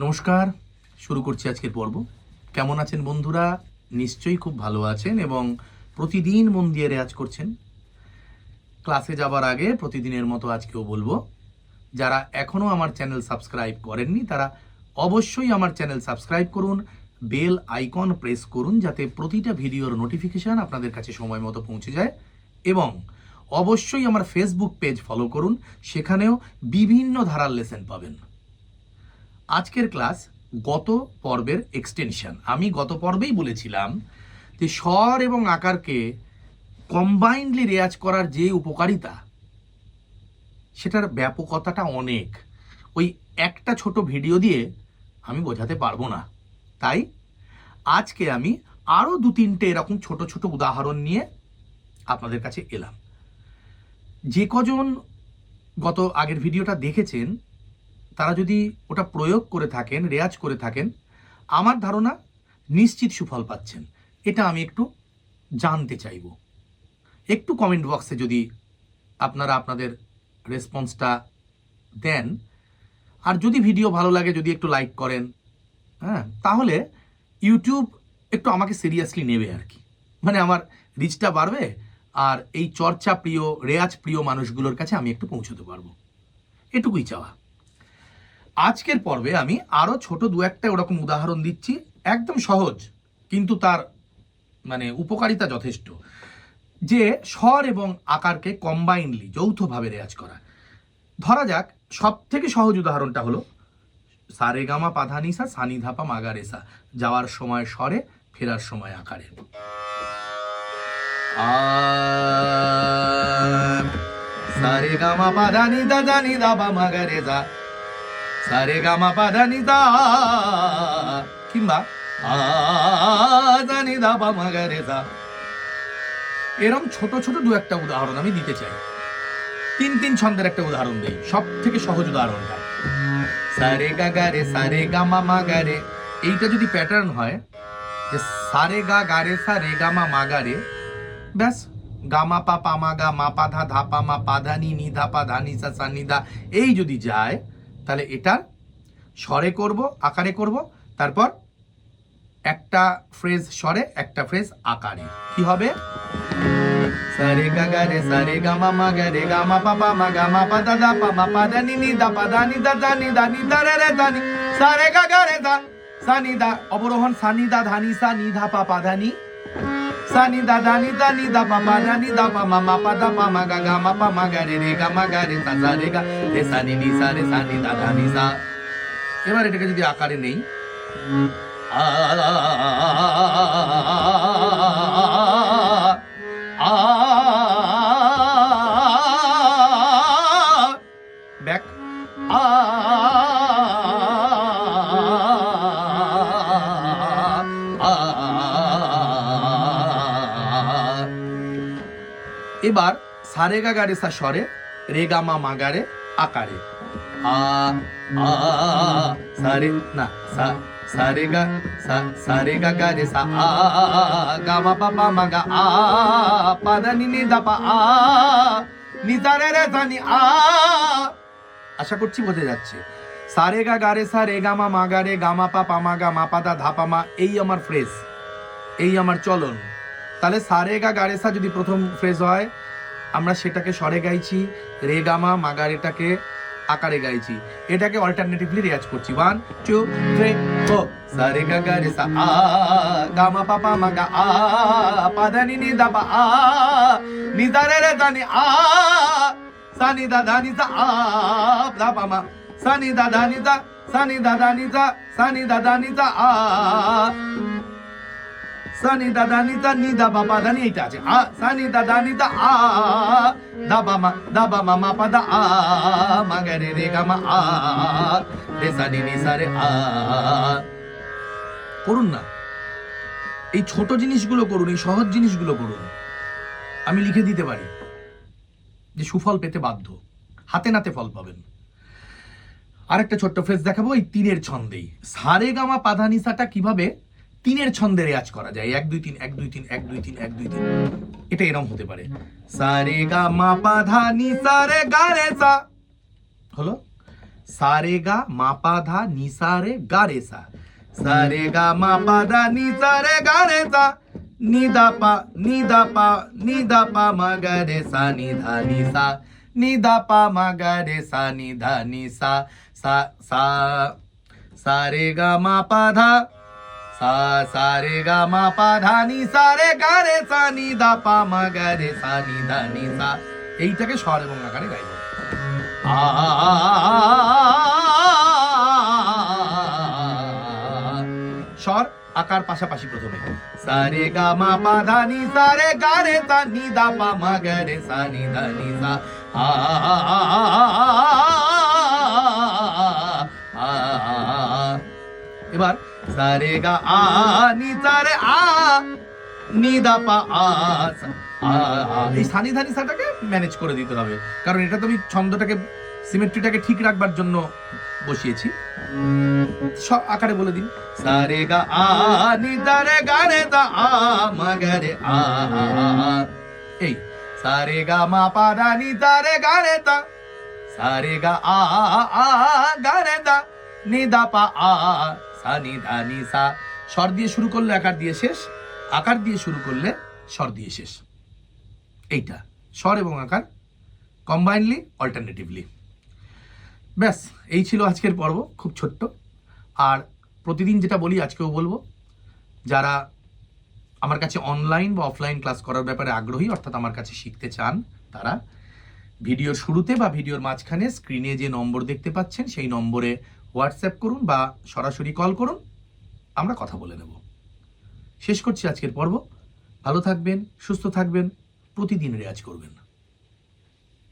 নমস্কার, শুরু করছি আজকের পর্ব। কেমন আছেন বন্ধুরা? নিশ্চয়ই খুব ভালো আছেন এবং প্রতিদিন মন দিয়ে রেয়াজ করছেন। ক্লাসে যাবার আগে প্রতিদিনের মতো আজকেও বলবো, যারা এখনও আমার চ্যানেল সাবস্ক্রাইব করেননি তারা অবশ্যই আমার চ্যানেল সাবস্ক্রাইব করুন, বেল আইকন প্রেস করুন যাতে প্রতিটা ভিডিওর নোটিফিকেশান আপনাদের কাছে সময় মতো পৌঁছে যায়, এবং অবশ্যই আমার ফেসবুক পেজ ফলো করুন, সেখানেও বিভিন্ন ধারার লেসন পাবেন। আজকের ক্লাস গত পর্বের এক্সটেনশন। আমি গত পর্বেই বলেছিলাম যে স্বর এবং আকারকে কম্বাইন্ডলি রেয়াজ করার যে উপকারিতা, সেটার ব্যাপকতাটা অনেক। ওই একটা ছোট ভিডিও দিয়ে আমি বোঝাতে পারবো না। তাই আজকে আমি আরও 2-3টে এরকম ছোট ছোট উদাহরণ নিয়ে আপনাদের কাছে এলাম। যে কজন গত আগের ভিডিওটা দেখেছেন তারা যদি ওটা প্রয়োগ করে থাকেন, রেয়াজ করে থাকেন, আমার ধারণা নিশ্চিত সুফল পাচ্ছেন। এটা আমি একটু জানতে চাইব। একটু কমেন্ট বক্সে যদি আপনারা আপনাদের রেসপন্সটা দেন, আর যদি ভিডিও ভালো লাগে যদি একটু লাইক করেন, হ্যাঁ, তাহলে ইউটিউব একটু আমাকে সিরিয়াসলি নেবে আর কি। মানে আমার রিচটা বাড়বে আর এই চর্চা প্রিয়, রেয়াজ প্রিয় মানুষগুলোর কাছে আমি একটু পৌঁছতে পারবো। এটুকুই চাওয়া। আজকের পর্বে আমি আরও ছোট 2-1টা ওরকম উদাহরণ দিচ্ছি, একদম সহজ কিন্তু তার মানে উপকারিতা যথেষ্ট। যে স্বর এবং আকারকে কম্বাইনলি, যৌথভাবে রেয়াজ করা। ধরা যাক সব থেকে সহজ উদাহরণটা হলো সারেগামা পাধানিসা সানিধাপা মাগারেসা, যাওয়ার সময় স্বরে, ফেরার সময় আকারে। সারেগামা পাধানি দাদানি দাবা মাগারেসা, সারেগামা পাধানি দা, কিংবা আদানি দাবা মাগারেসা। এরম ছোট ছোট 2-1টা উদাহরণ আমি দিতে চাই। 3-3 ছন্দের একটা উদাহরণ দেই, সব থেকে সহজ উদাহরণটা। সারে গা গা রে সারে গা মা মা গা রে, এইটা যদি প্যাটার্ন হয় যে সারে গা গা রে সা রে গা মা মা গা রে, ব্যাস গামা পা পা মা গা মা পা ধা ধা পা মা পা ধা নি নি ধা পা ধা নি সা সা নি দা, এই যদি যায় তাহলে এটা স্বরে করব, আকারে করব, তারপর একটা ফ্রেজ স্বরে, একটা ফ্রেজ আকারে। কি হবে? সারে গা গা রে সারে গা মা মা গা রে গা মা পা পা মা গা মা পা দা দা পা মা পা দা নি নি দা পা দা নি দা দা নি দা নি দা রে রে দা নি, সারে গা গা রে দা সা নি দা, অবরোহণ সা নি দা ধা নি সা নি ধা পা পা ধা নি, সা নি দা ধা নি দা নি দা পা পা ধা নি দা পা মা মা পা দা পা মা গা গা মা পা মা গা রে রে গা মা গা রে সা সা রে গা রে সা নি নি সা রে সা নি দা ধা নি সা। এবার এটাকে যদি আকারে নেই, ব্যাক এবার সারে গা গারে সা স্বরে, রে গা মা মা গা রে আকারে। সারে না সা সারে গা সা সারে গা গা রে সা গা মা পা পা মা গা পা দা নি নি দা পা নি দা রে রে দা নি। আশা করছি বোঝা যাচ্ছে। সারে গা গা রে সা রে গা মা মা গা রে গা মা পা পা মা গা মা পা দা ধা পা মা, এই আমার ফ্রেজ, এই আমার চলন। তাহলে সারে গা গা রে সা যদি প্রথম ফ্রেজ হয়, আমরা সেটাকে স্বরে গাইছি, রে গা মা মা গা রেটাকে আকারে গাইছি। এটাকে অল্টারনেটিভলি রেয়াজ করছি। 1 2 3 4 সারে গা গা রে সা গা মা পা পা মা গা পা দা নি নি দা পা নি দা রে রে দা নি সা নি দা ধা নি সা দা পা মা, সা নি দা ধা নি দা, সা নি দা ধা নি দা, সা নি দা ধা নি দা সা নি দা ধা নি দা নি দা পা পা ধা নি, এইটা আছে। সা নি দা ধা নি দা দা পা মা মা পা দা মা গা রে রে গা মা রে সা নি নি সা রে করুন না। এই ছোট জিনিসগুলো করুন, এই সহজ জিনিসগুলো করুন। আমি লিখে দিতে পারি যে সুফল পেতে বাধ্য, হাতে নাতে ফল পাবেন। আরেকটা ছোট্ট ফ্রেজ দেখাবো এই 3-এর ছন্দেই। সারে গামা পাধানিসাটা কিভাবে 3-এর ছন্দে রেয়াজ করা যায়। 1 2 3 1 2 3 1 2 3 1 2 3, এটা এরকম হতে পারে। সারে গামা পাধানিসা রে গা রে সা, হলো সারে গা মা পা ধা নি সা রে গা রে সা, সারে গা মা পা ধা নি সা রে গা রে সা, নি দা পা নি দা পা নি দা পা মা গা রে সা নি ধা নি সা, নি দা পা মা গা রে সা নি ধা নি সা, সা সা সা রে গা মা পা ধা, সা সা রে গা মা পা ধা নি সা রে গা রে সা নি দা পা মা গা রে সা নি ধা নি সা। এইটাকে স্বর এবং আকারে গাইব। স্বর আকার পাশাপাশি প্রথমে সা রে গা মা পা ধা নি সা রে গা রে সা নি দা পা মা গা রে সা নি ধা নি সা। এবার সা রে গা আ নি সা রে আ নি দা পা আ, এই সানি ধানি সাটাকে ম্যানেজ করে দিতে হবে, কারণ এটা তো আমি ছন্দটাকে সিমেট্রিটাকে ঠিক রাখবার জন্য বসিয়েছি। সব আকারে বলে দিন, সা রে গা আ নি দা রে গা রে দা আ মা গা রে আ, এই সা রে গা মা পা ধা নি দা রে গা রে দা, সা রে গা আ গা রে দা নি দা পা আ সা নি ধা নি সা। স্বর দিয়ে শুরু করলে আকার দিয়ে শেষ, আকার দিয়ে শুরু করলে স্বর দিয়ে শেষ। এইটা স্বর এবং আকার কম্বাইনলি, অল্টারনেটিভলি। ব্যাস, এই ছিল আজকের পর্ব, খুব ছোট্ট। আর প্রতিদিন যেটা বলি আজকেও বলবো, যারা আমার কাছে অনলাইন বা অফলাইন ক্লাস করার ব্যাপারে আগ্রহী, অর্থাৎ আমার কাছে শিখতে চান, তারা ভিডিওর শুরুতে বা ভিডিওর মাঝখানে স্ক্রিনে যে নম্বর দেখতে পাচ্ছেন সেই নম্বরে হোয়াটসঅ্যাপ করুন বা সরাসরি কল করুন, আমরা কথা বলে নেব। শেষ করছি আজকের পর্ব। ভালো থাকবেন, সুস্থ থাকবেন, প্রতিদিন রেয়াজ করবেন।